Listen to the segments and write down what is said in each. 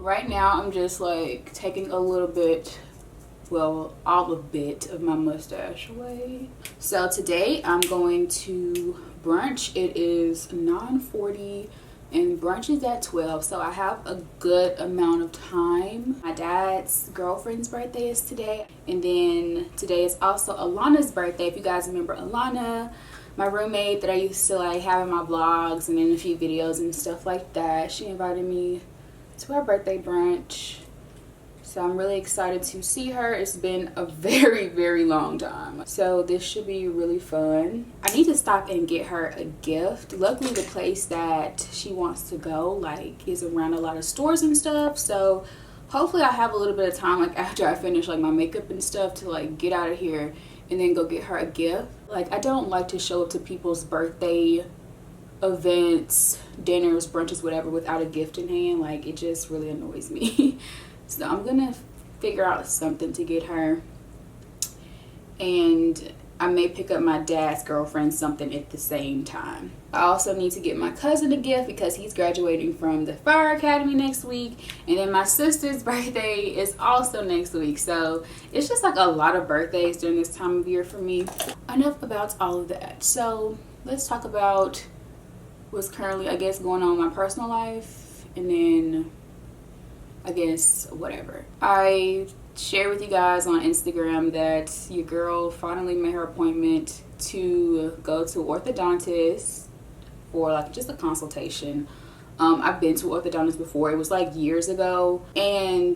Right now I'm just like taking a little bit, well, all a bit of my mustache away. So today I'm going to brunch. It is 9:40 and brunch is at 12, so I have a good amount of time. My dad's girlfriend's birthday is today, and then today is also Alana's birthday. If you guys remember Alana, my roommate that I used to like have in my vlogs and in a few videos and stuff like that, she invited me to our birthday brunch. So I'm really excited to see her. It's been a very long time. So this should be really fun. I need to stop and get her a gift. Luckily the place that she wants to go like is around a lot of stores and stuff. So hopefully I have a little bit of time like after I finish like my makeup and stuff to like get out of here and then go get her a gift. Like I don't like to show up to people's birthday events, dinners, brunches, whatever without a gift in hand. Like it just really annoys me. So I'm gonna figure out something to get her, and I may pick up my dad's girlfriend something at the same time. I also need to get my cousin a gift because he's graduating from the fire academy next week, and then my sister's birthday is also next week. So it's just like a lot of birthdays during this time of year for me. Enough about all of that. So let's talk about what's currently, I guess, going on in my personal life, and then I guess whatever. I shared with you guys on Instagram that your girl finally made her appointment to go to orthodontist for like just a consultation. I've been to orthodontist before. It was like years ago, and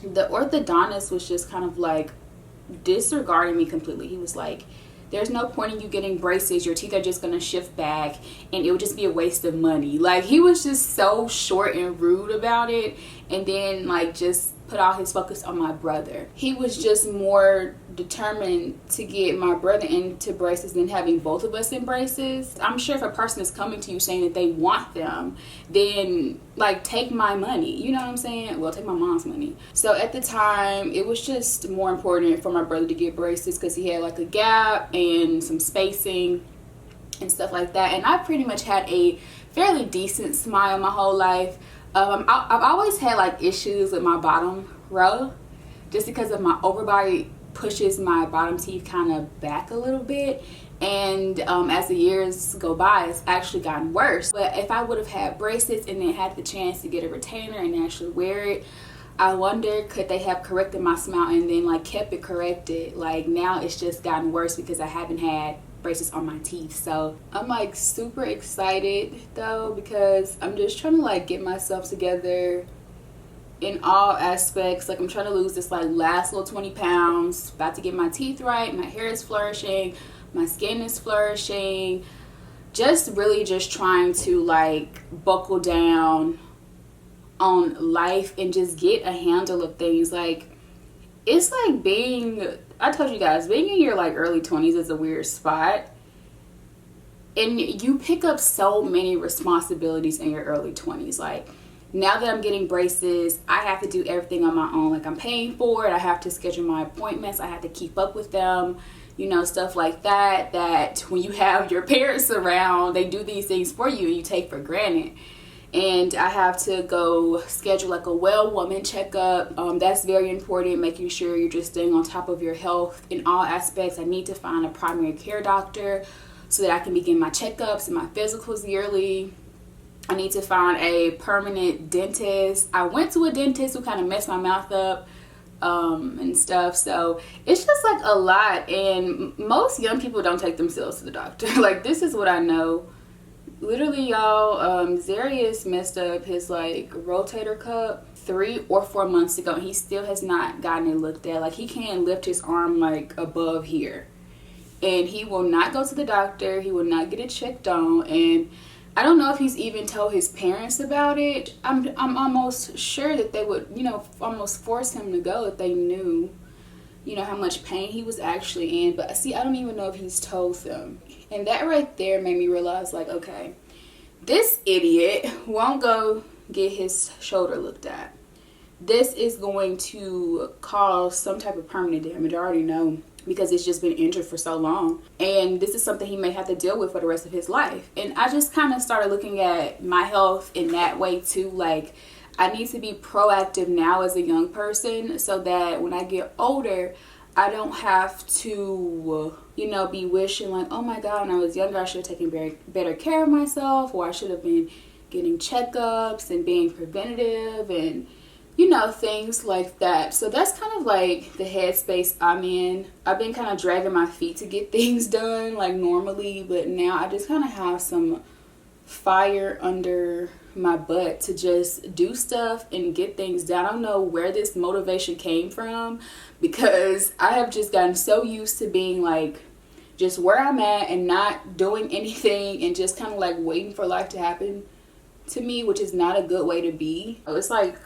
the orthodontist was just kind of like disregarding me completely. He was like, there's no point in you getting braces. Your teeth are just going to shift back and it would just be a waste of money. Like he was just so short and rude about it, and then like just put all his focus on my brother. He was just more determined to get my brother into braces than having both of us in braces. I'm sure if a person is coming to you saying that they want them, then like take my money, you know what I'm saying? Well, take my mom's money. So at the time it was just more important for my brother to get braces because he had like a gap and some spacing and stuff like that. And I pretty much had a fairly decent smile my whole life. I've always had like issues with my bottom row just because of my overbite pushes my bottom teeth kind of back a little bit, and as the years go by it's actually gotten worse. But if I would have had braces and then had the chance to get a retainer and actually wear it, I wonder could they have corrected my smile and then like kept it corrected. Like now it's just gotten worse because I haven't had braces on my teeth. So I'm like super excited though because I'm just trying to like get myself together in all aspects. Like I'm trying to lose this like last little 20 pounds, about to get my teeth right, my hair is flourishing, my skin is flourishing, just really just trying to like buckle down on life and just get a handle of things. Like it's like being, I told you guys, being in your like early 20s is a weird spot, and you pick up so many responsibilities in your early 20s. Like now that I'm getting braces, I have to do everything on my own. Like I'm paying for it, I have to schedule my appointments, I have to keep up with them, you know, stuff like that, that when you have your parents around, they do these things for you and you take for granted. And I have to go schedule like a well woman checkup. That's very important, making sure you're just staying on top of your health in all aspects. I need to find a primary care doctor so that I can begin my checkups and my physicals yearly. I need to find a permanent dentist. I went to a dentist who kind of messed my mouth up and stuff. So it's just like a lot, and most young people don't take themselves to the doctor. Like this is what I know. Literally, y'all, Zarius messed up his like rotator cuff 3 or 4 months ago, and he still has not gotten it looked at. Like he can't lift his arm like above here, and he will not go to the doctor. He will not get it checked on, and I don't know if he's even told his parents about it. I'm almost sure that they would, you know, almost force him to go if they knew, you know, how much pain he was actually in. But see, I don't even know if he's told them. And that right there made me realize, like, okay, this idiot won't go get his shoulder looked at. This is going to cause some type of permanent damage. I already know, because it's just been injured for so long. And this is something he may have to deal with for the rest of his life. And I just kind of started looking at my health in that way too. Like, I need to be proactive now as a young person so that when I get older, I don't have to, you know, be wishing like, oh my God, when I was younger, I should have taken better care of myself, or I should have been getting checkups and being preventative and, you know, things like that. So that's kind of like the headspace I'm in. I've been kind of dragging my feet to get things done like normally, but now I just kind of have some fire under my butt to just do stuff and get things done. I don't know where this motivation came from, because I have just gotten so used to being like just where I'm at and not doing anything and just kind of like waiting for life to happen to me, which is not a good way to be. It's like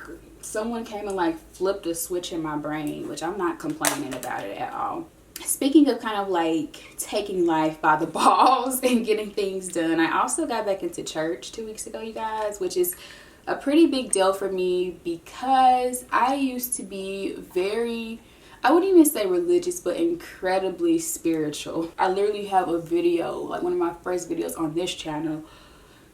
someone came and like flipped a switch in my brain, which I'm not complaining about it at all. Speaking of kind of like taking life by the balls and getting things done, I also got back into church 2 weeks ago, you guys, which is a pretty big deal for me because I used to be very, I wouldn't even say religious, but incredibly spiritual. I literally have a video, like one of my first videos on this channel,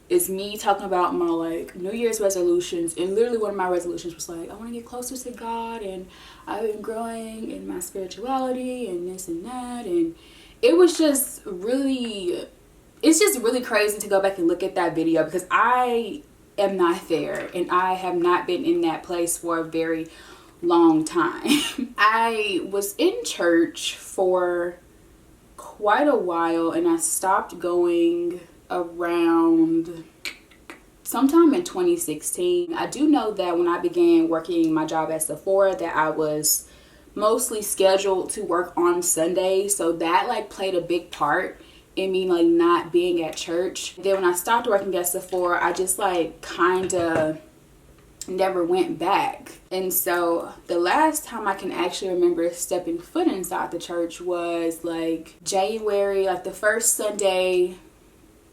is me talking about my like New Year's resolutions, and literally one of my resolutions was like, I want to get closer to God, and I've been growing in my spirituality and this and that. And it was just really, it's just really crazy to go back and look at that video, because I am not there and I have not been in that place for a very long time. I was in church for quite a while and I stopped going around sometime in 2016. I do know that when I began working my job at Sephora, that I was mostly scheduled to work on Sundays, so that like played a big part in me like not being at church. Then when I stopped working at Sephora, I just like kind of never went back. And so the last time I can actually remember stepping foot inside the church was like January, like the first Sunday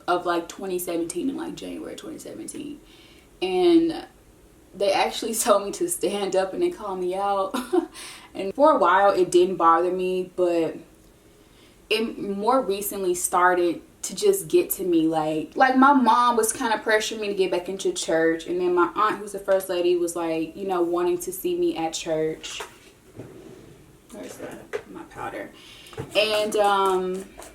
of like 2017, in like January 2017. And they actually told me to stand up and they called me out. And for a while it didn't bother me, but it more recently started to just get to me. Like my mom was kind of pressuring me to get back into church, and then my aunt, who's the first lady, was like, you know, wanting to see me at church. Where's my powder? And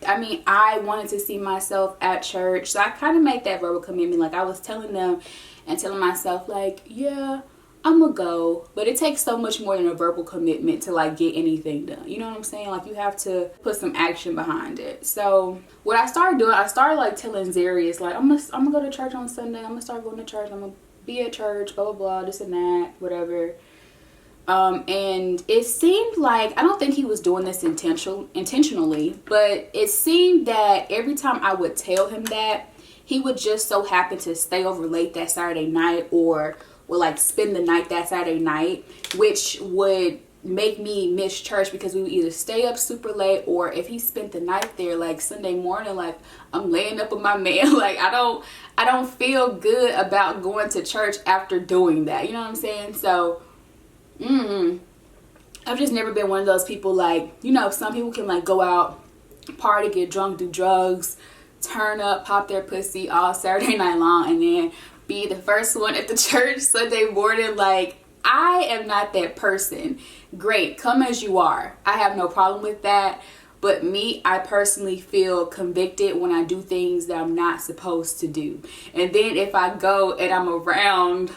I mean, I wanted to see myself at church, so I kind of made that verbal commitment. Like I was telling them and telling myself like, yeah, I'm gonna go, but it takes so much more than a verbal commitment to like get anything done. You know what I'm saying? Like you have to put some action behind it. So what I started doing, I started like telling Zarius like, I'm gonna go to church on Sunday. I'm gonna start going to church. I'm gonna be at church, blah blah blah, this and that, whatever. And it seemed like, I don't think he was doing this intentionally, but it seemed that every time I would tell him that, he would just so happen to stay over late that Saturday night, or would like spend the night that Saturday night, which would make me miss church, because we would either stay up super late, or if he spent the night there like Sunday morning, like I'm laying up with my man. Like I don't feel good about going to church after doing that. You know what I'm saying? So I've just never been one of those people, like, you know, some people can like go out, party, get drunk, do drugs, turn up, pop their pussy all Saturday night long, and then be the first one at the church Sunday morning. Like, I am not that person. Great, come as you are. I have no problem with that. But me, I personally feel convicted when I do things that I'm not supposed to do. And then if I go and I'm around,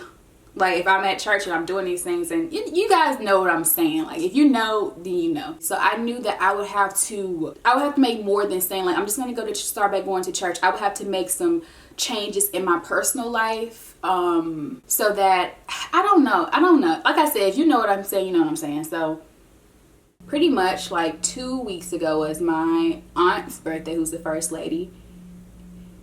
like if I'm at church and I'm doing these things, and you guys know what I'm saying. Like if you know, then you know. So I knew that I would have to make more than saying like, I'm just going to go to start back going to church. I would have to make some changes in my personal life, so that, I don't know. Like I said, if you know what I'm saying, you know what I'm saying. So pretty much like 2 weeks ago was my aunt's birthday, who's the first lady.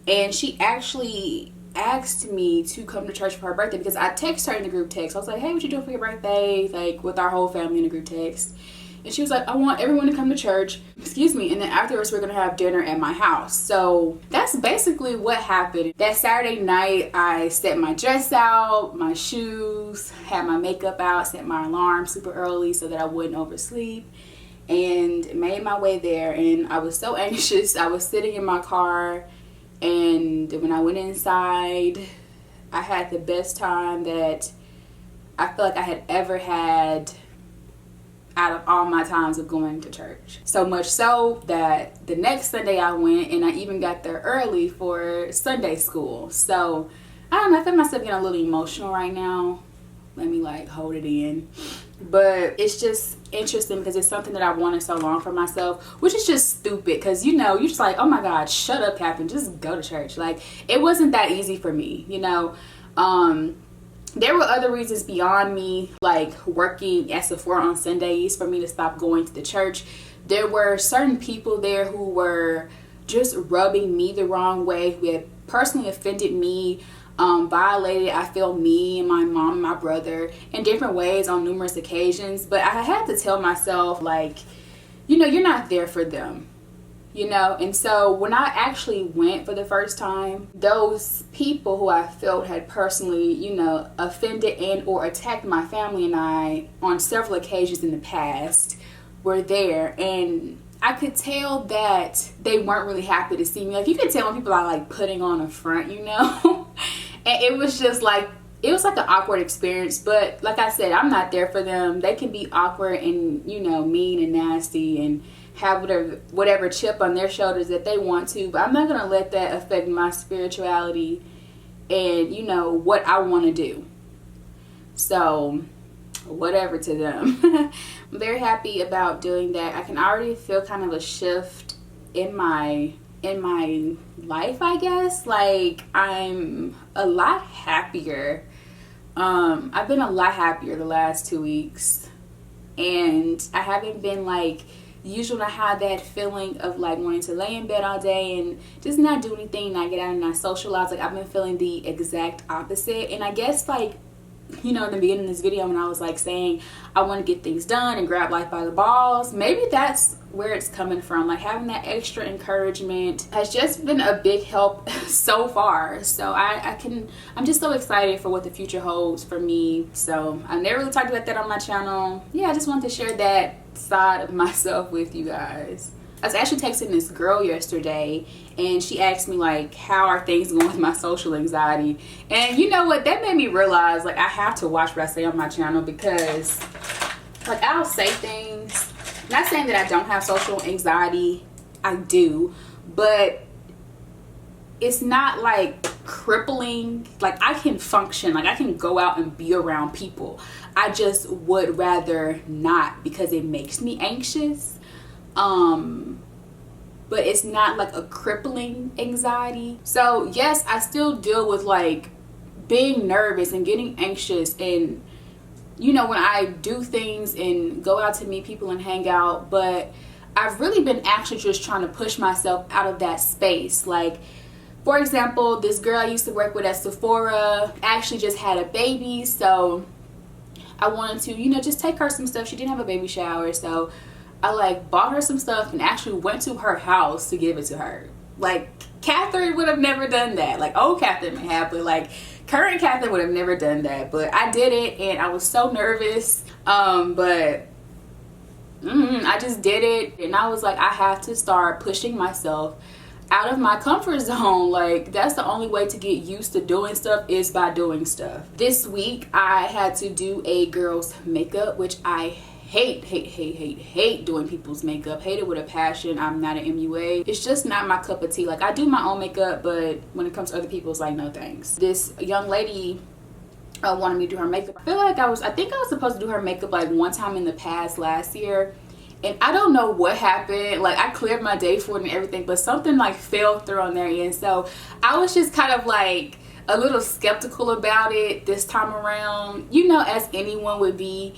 And she actually asked me to come to church for her birthday, because I texted her in the group text. I was like, hey, what you doing for your birthday? Like with our whole family in the group text. And she was like, I want everyone to come to church. Excuse me. And then afterwards, we're going to have dinner at my house. So that's basically what happened. That Saturday night, I set my dress out, my shoes, had my makeup out, set my alarm super early so that I wouldn't oversleep, and made my way there. And I was so anxious. I was sitting in my car, and when I went inside, I had the best time that I feel like I had ever had out of all my times of going to church. So much so that the next Sunday I went, and I even got there early for Sunday school. So I don't know, I feel myself getting a little emotional right now. Let me like hold it in. But it's just interesting because it's something that I wanted so long for myself, which is just stupid because, you know, you're just like, oh my God, shut up, Kathryn, just go to church. Like, it wasn't that easy for me, you know. There were other reasons beyond me, like working at Sephora on Sundays, for me to stop going to the church. There were certain people there who were just rubbing me the wrong way, who had personally offended me, violated, I feel, me and my mom and my brother in different ways on numerous occasions. But I had to tell myself, like, you know, you're not there for them. You know, and so when I actually went for the first time, those people who I felt had personally, you know, offended and or attacked my family and I on several occasions in the past were there. And I could tell that they weren't really happy to see me. Like, you could tell when people are like putting on a front, you know. And it was just like, it was like an awkward experience. But like I said, I'm not there for them. They can be awkward and, you know, mean and nasty and have whatever chip on their shoulders that they want to, but I'm not going to let that affect my spirituality and, you know, what I want to do. So whatever to them. I'm very happy about doing that. I can already feel kind of a shift in my life, I guess. Like, I'm a lot happier. I've been a lot happier the last 2 weeks, and I haven't been like usually I have that feeling of like wanting to lay in bed all day and just not do anything, not get out and not socialize. Like, I've been feeling the exact opposite. And I guess, like, you know, in the beginning of this video when I was like saying I want to get things done and grab life by the balls, maybe that's where it's coming from. Like, having that extra encouragement has just been a big help so far. So I'm just so excited for what the future holds for me. So I never really talked about that on my channel. Yeah, I just wanted to share that side of myself with you guys. I was actually texting this girl yesterday and she asked me like, how are things going with my social anxiety? And you know what, that made me realize like I have to watch what I say on my channel, because like I'll say things, not saying that I don't have social anxiety, I do, but it's not like crippling. Like, I can function, like I can go out and be around people. I just would rather not, because it makes me anxious. But it's not like a crippling anxiety. So yes, I still deal with like being nervous and getting anxious, and you know, when I do things and go out to meet people and hang out, but I've really been actually just trying to push myself out of that space. Like, for example, this girl I used to work with at Sephora actually just had a baby, so I wanted to, you know, just take her some stuff. She didn't have a baby shower, so I like bought her some stuff and actually went to her house to give it to her. Like, Kathryn would have never done that. Like, old Kathryn may have, but like current Kathryn would have never done that. But I did it and I was so nervous. But I just did it, and I was like, I have to start pushing myself out of my comfort zone. Like, that's the only way to get used to doing stuff, is by doing stuff. This week I had to do a girl's makeup, which I hate doing people's makeup. Hate it with a passion. I'm not an MUA. It's just not my cup of tea. Like, I do my own makeup, but when it comes to other people's, like, no thanks. This young lady wanted me to do her makeup. I think I was supposed to do her makeup like one time in the past last year, and I don't know what happened. Like, I cleared my day for it and everything, but something like fell through on their end. So I was just kind of like a little skeptical about it this time around, you know, as anyone would be.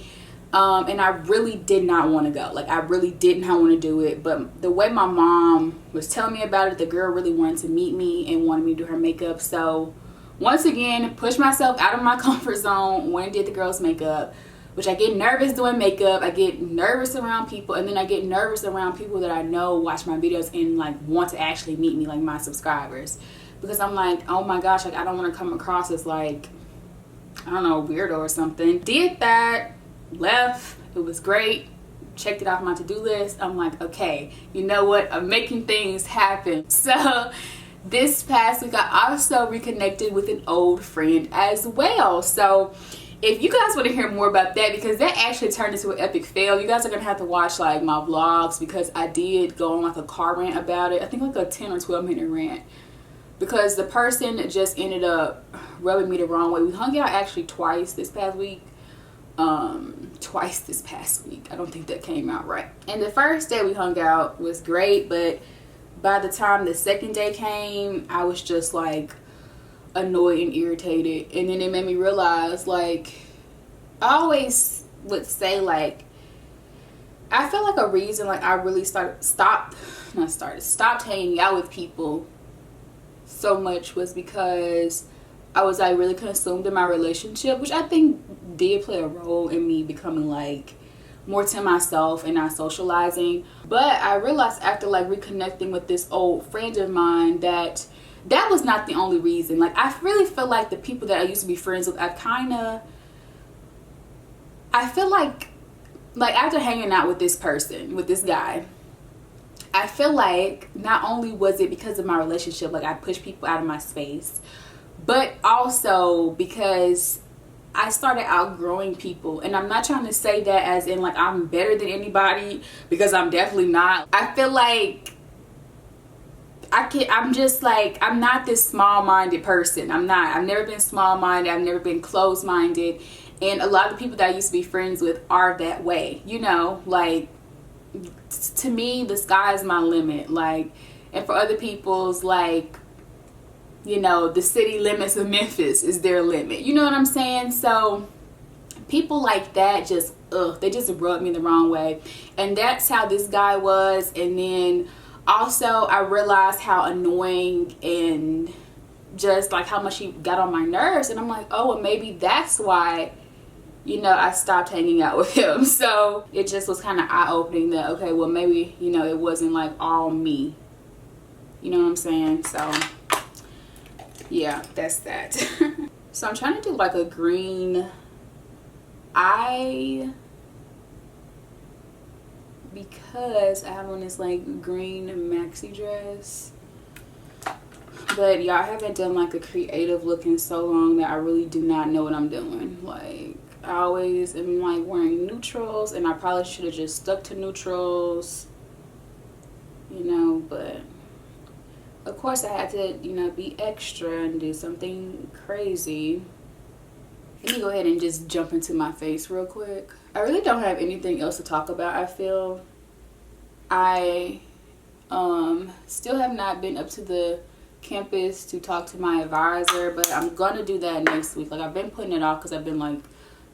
And I really did not want to go. Like, I really did not want to do it. But the way my mom was telling me about it, the girl really wanted to meet me and wanted me to do her makeup. So once again, pushed myself out of my comfort zone, went and did the girl's makeup, which I get nervous doing makeup. I get nervous around people, and then I get nervous around people that I know watch my videos and like want to actually meet me, like my subscribers, because I'm like, oh my gosh, like I don't want to come across as like, I don't know, weirdo or something. Did that, left, it was great, checked it off my to-do list. I'm like, okay, you know what, I'm making things happen. So this past week I also reconnected with an old friend as well. So if you guys want to hear more about that, because that actually turned into an epic fail, you guys are gonna have to watch like my vlogs, because I did go on like a car rant about it. I think like a 10 or 12 minute rant, because the person just ended up rubbing me the wrong way. We hung out actually twice this past week. I don't think that came out right. And the first day we hung out was great, but by the time the second day came, I was just like annoyed and irritated. And then it made me realize, like, I always would say, like, I feel like a reason like I really stopped hanging out with people so much was because I was like really consumed in my relationship, which I think did play a role in me becoming like more to myself and not socializing. But I realized after like reconnecting with this old friend of mine that that was not the only reason. Like, I really feel like the people that I used to be friends with, I feel like after hanging out with this person, with this guy, I feel like not only was it because of my relationship, like I pushed people out of my space, but also because I started outgrowing people. And I'm not trying to say that as in like I'm better than anybody, because I'm definitely not. I feel like I'm just like, I'm not this small-minded person. I'm not. I've never been small-minded. I've never been closed-minded. And a lot of the people that I used to be friends with are that way. You know, like, to me, the sky is my limit. Like, and for other people's, like, you know, the city limits of Memphis is their limit. You know what I'm saying? So people like that just, they just rub me the wrong way. And that's how this guy was. And then also I realized how annoying and just like how much he got on my nerves. And I'm like, oh, well, maybe that's why, you know, I stopped hanging out with him. So it just was kind of eye-opening that, okay, well, maybe, you know, it wasn't like all me. You know what I'm saying? So yeah, that's that. So I'm trying to do like a green eye, because I have on this like green maxi dress. But y'all, I haven't done like a creative look in so long that I really do not know what I'm doing. Like, I always am like wearing neutrals, and I probably should have just stuck to neutrals, you know, but of course I had to, you know, be extra and do something crazy. Let me go ahead and just jump into my face real quick. I really don't have anything else to talk about. I feel I still have not been up to the campus to talk to my advisor, but I'm gonna do that next week. Like, I've been putting it off because I've been like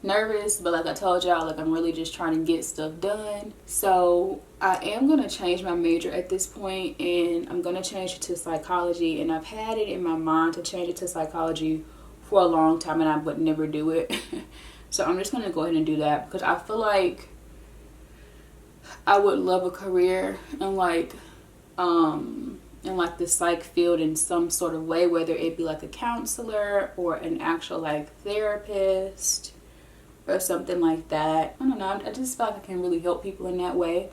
nervous, but like I told y'all, like I'm really just trying to get stuff done. So I am gonna change my major at this point, and I'm gonna change it to psychology. And I've had it in my mind to change it to psychology for a long time, and I would never do it. So I'm just gonna go ahead and do that, because I feel like I would love a career in like the psych field in some sort of way, whether it be like a counselor or an actual like therapist or something like that. I don't know, I just feel like I can really help people in that way.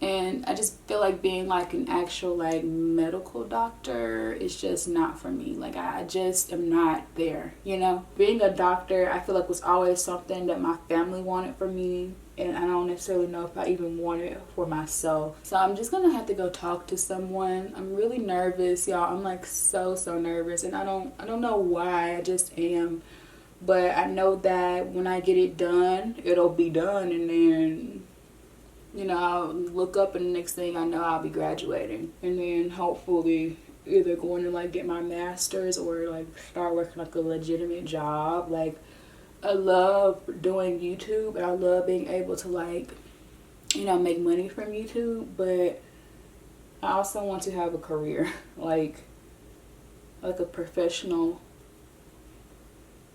And I just feel like being like an actual like medical doctor is just not for me. Like, I just am not there, you know. Being a doctor, I feel like was always something that my family wanted for me, and I don't necessarily know if I even want it for myself. So I'm just gonna have to go talk to someone. I'm really nervous, y'all. I'm like so nervous, and I don't know why. I just am. But I know that when I get it done, it'll be done, and then, you know, I'll look up, and the next thing I know, I'll be graduating, and then hopefully either going to like get my master's or like start working like a legitimate job. Like, I love doing YouTube, and I love being able to like, you know, make money from YouTube, but I also want to have a career, like a professional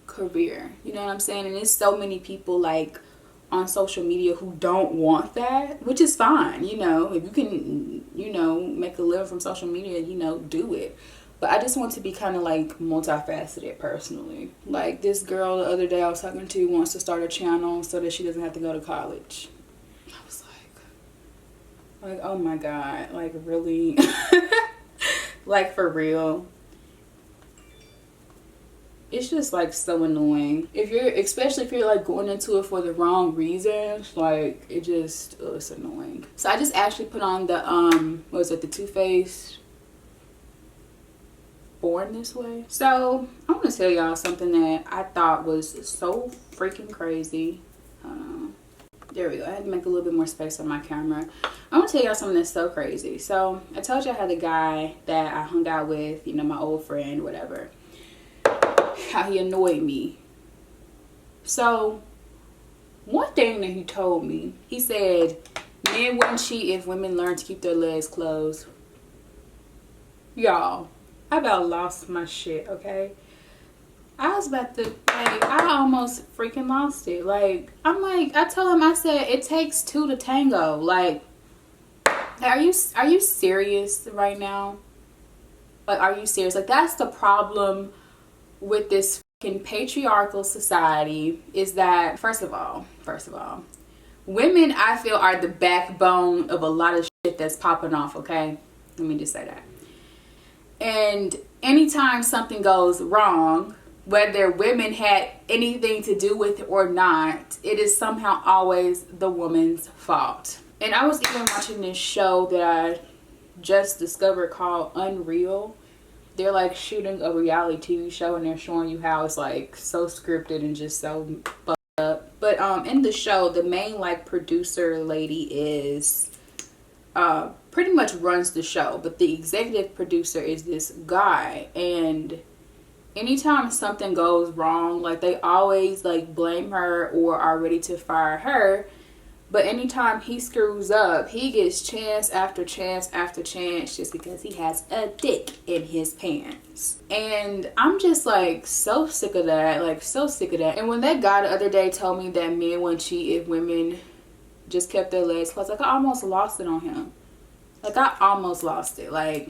career. You know what I'm saying? And there's so many people like on social media who don't want that, which is fine. You know, if you can, you know, make a living from social media, you know, do it. But I just want to be kind of like multifaceted personally. Like, this girl the other day I was talking to wants to start a channel so that she doesn't have to go to college. I was like, oh my God, like really? Like, for real? it's just like so annoying. Especially if you're like going into it for the wrong reasons, like it's annoying. So I just actually put on the what was it, the Too Faced Born This Way. So I want to tell y'all something that I thought was so freaking crazy. There we go. I had to make a little bit more space on my camera. I want to tell y'all something that's so crazy. So I told you I had the guy that I hung out with, you know, my old friend, whatever, how he annoyed me. So one thing that he told me, he said men wouldn't cheat if women learned to keep their legs closed. Y'all, I about lost my shit, okay? I was about to, like, I almost freaking lost it. Like, I told him, I said, it takes two to tango. Like, are you serious right now? Like, are you serious? Like, that's the problem with this fucking patriarchal society, is that, first of all, women, I feel, are the backbone of a lot of shit that's popping off, okay? Let me just say that. And anytime something goes wrong, whether women had anything to do with it or not, it is somehow always the woman's fault. And I was even watching this show that I just discovered called Unreal. They're like shooting a reality TV show and they're showing you how it's like so scripted and just so fucked up. But in the show, the main like producer lady is pretty much runs the show, but the executive producer is this guy. And anytime something goes wrong, like they always like blame her or are ready to fire her. But anytime he screws up, he gets chance after chance after chance just because he has a dick in his pants. And I'm just like so sick of that, like so sick of that. And when that guy the other day told me that men wouldn't cheat if women just kept their legs closed, like I almost lost it on him. Like I almost lost it. Like,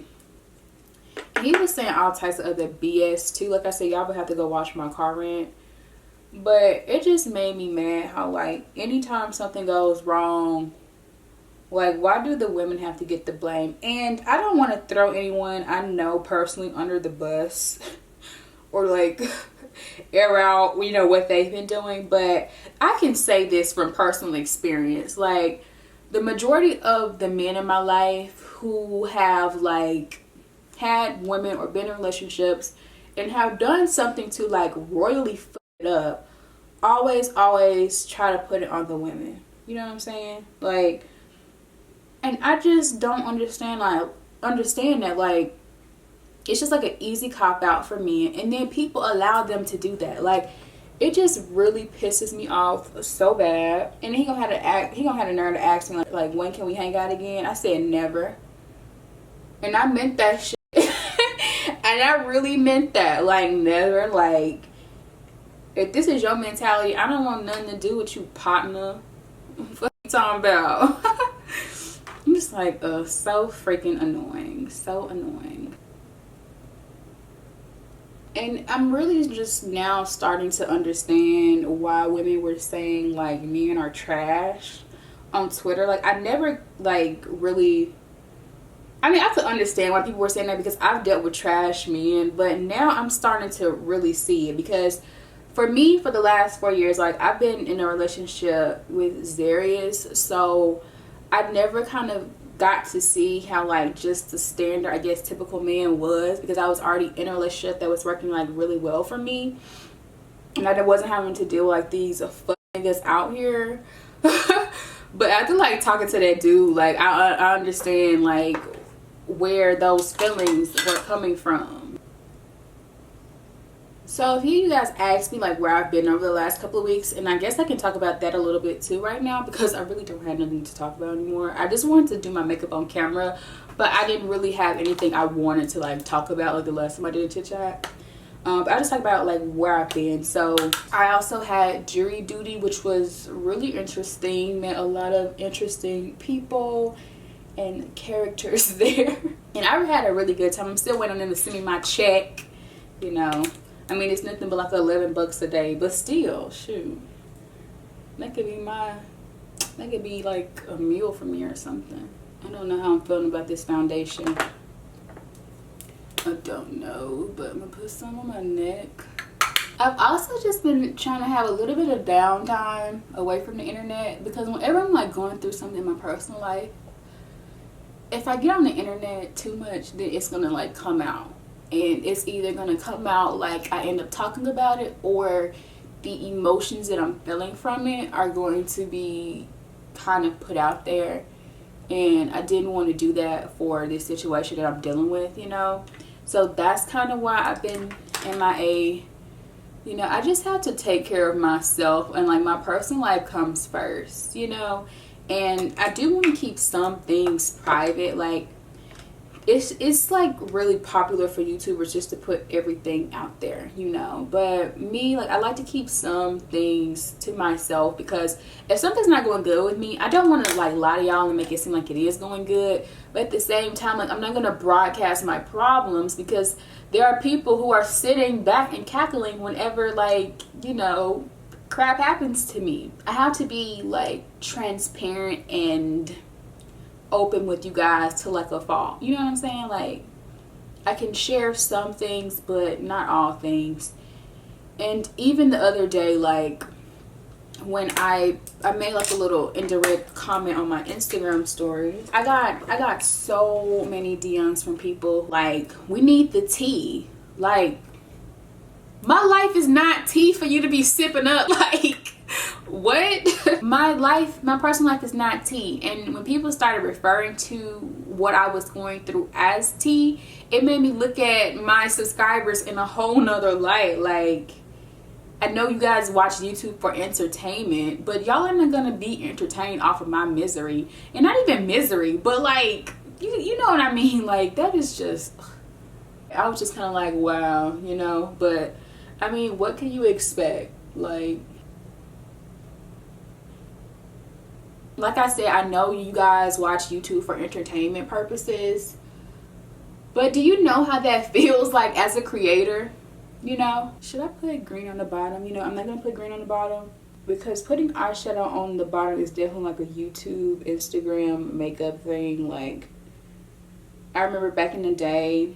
and he was saying all types of other BS too. Like I said, y'all would have to go watch my car rant. But it just made me mad how, like, anytime something goes wrong, like, why do the women have to get the blame? And I don't want to throw anyone I know personally under the bus or, like, air out, you know, what they've been doing. But I can say this from personal experience. Like, the majority of the men in my life who have, like, had women or been in relationships and have done something to, like, royally up, always try to put it on the women. You know what I'm saying? Like, and I just don't understand that, like, it's just like an easy cop out for me, and then people allow them to do that. Like, it just really pisses me off so bad. And he gonna have the nerve to ask me like when can we hang out again? I said never, and I meant that shit. And I really meant that, like, never. Like, if this is your mentality, I don't want nothing to do with you, partner. What you talking about? I'm just like, so freaking annoying. So annoying. And I'm really just now starting to understand why women were saying, like, men are trash on Twitter. Like, I never, like, really... I mean, I could understand why people were saying that because I've dealt with trash men. But now I'm starting to really see it because... For me, for the last 4 years, like, I've been in a relationship with Zarius, so I never kind of got to see how, like, just the standard, I guess, typical man was, because I was already in a relationship that was working, like, really well for me, and I wasn't having to deal with, like, these fuck niggas out here. But after, like, talking to that dude, like, I understand, like, where those feelings were coming from. So if you guys ask me, like, where I've been over the last couple of weeks, and I guess I can talk about that a little bit too right now because I really don't have nothing to talk about anymore. I just wanted to do my makeup on camera, but I didn't really have anything I wanted to, like, talk about like the last time I did a chit chat. But I just talk about, like, where I've been. So I also had jury duty, which was really interesting. Met a lot of interesting people and characters there. And I had a really good time. I'm still waiting on them to send me my check, you know. I mean, it's nothing but like $11 a day, but still, shoot, that could be like a meal for me or something. I don't know how I'm feeling about this foundation. I don't know, but I'm gonna put some on my neck. I've also just been trying to have a little bit of downtime away from the internet, because whenever I'm like going through something in my personal life, if I get on the internet too much, then it's gonna like come out, and it's either gonna come out like I end up talking about it, or the emotions that I'm feeling from it are going to be kind of put out there. And I didn't want to do that for this situation that I'm dealing with, you know. So that's kind of why I've been MIA. You know, I just have to take care of myself, and like my personal life comes first, you know. And I do want to keep some things private. Like it's like really popular for YouTubers just to put everything out there, you know. But me, like, I like to keep some things to myself, because if something's not going good with me, I don't want to like lie to y'all and make it seem like it is going good. But at the same time, like, I'm not going to broadcast my problems, because there are people who are sitting back and cackling whenever, like, you know, crap happens to me. I have to be like transparent and open with you guys to like a fault, you know what I'm saying? Like, I can share some things but not all things. And even the other day, like when I made like a little indirect comment on my Instagram story, I got so many DMs from people like, we need the tea. Like, my life is not tea for you to be sipping up. Like, what? My personal life is not tea. And when people started referring to what I was going through as tea, it made me look at my subscribers in a whole nother light. Like, I know you guys watch YouTube for entertainment, but y'all are not gonna be entertained off of my misery. And not even misery, but like, you know what I mean? Like, that is just, I was just kind of like, wow, you know. But I mean, what can you expect? Like I said, I know you guys watch YouTube for entertainment purposes, but do you know how that feels like as a creator? You know, should I put green on the bottom? You know, I'm not gonna put green on the bottom, because putting eyeshadow on the bottom is definitely like a YouTube, Instagram makeup thing. Like, I remember back in the day,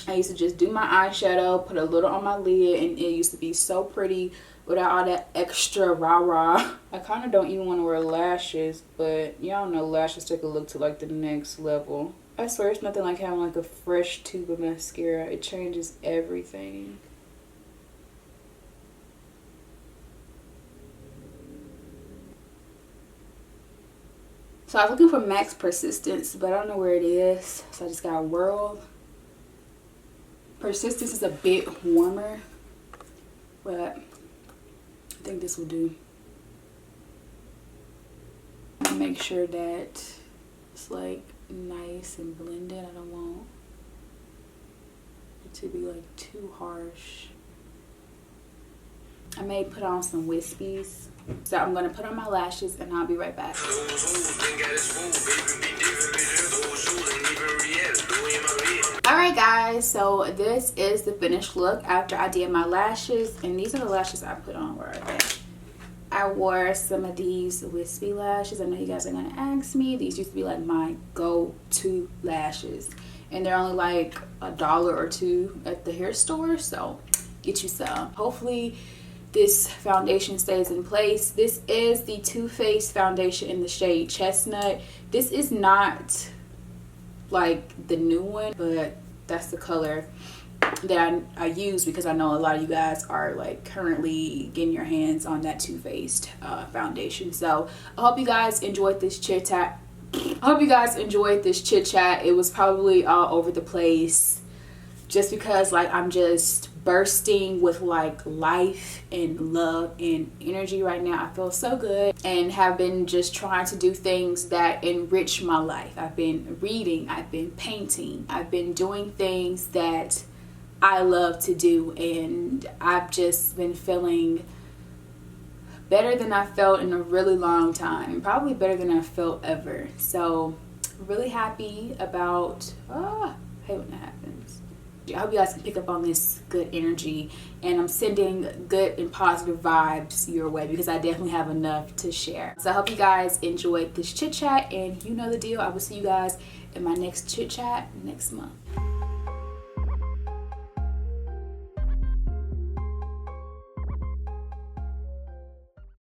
I used to just do my eyeshadow, put a little on my lid, and it used to be so pretty without all that extra rah-rah. I kind of don't even want to wear lashes, but y'all know lashes take a look to like the next level. I swear it's nothing like having like a fresh tube of mascara. It changes everything. So I was looking for max persistence, but I don't know where it is. So I just got World. Persistence is a bit warmer, but I think this will do. Make sure that it's like nice and blended. I don't want it to be like too harsh. I may put on some wispies. So I'm gonna put on my lashes and I'll be right back. Alright guys, so this is the finished look after I did my lashes, and these are the lashes I put on. Where are they? I wore some of these wispy lashes. I know you guys are gonna ask me. These used to be like my go-to lashes, and they're only like $1 or $2 at the hair store, so get you some. Hopefully this foundation stays in place. This is the Too Faced foundation in the shade Chestnut. This is not like the new one, but that's the color that I use, because I know a lot of you guys are like currently getting your hands on that Too Faced foundation. So I hope you guys enjoyed this chit chat. It was probably all over the place, just because like I'm just bursting with like life and love and energy right now. I feel so good, and have been just trying to do things that enrich my life. I've been reading, I've been painting, I've been doing things that I love to do, and I've just been feeling better than I felt in a really long time, and probably better than I felt ever. So really happy about I hate when that happens. I hope you guys can pick up on this good energy, and I'm sending good and positive vibes your way, because I definitely have enough to share. So I hope you guys enjoyed this chit chat, and you know the deal. I will see you guys in my next chit chat next month.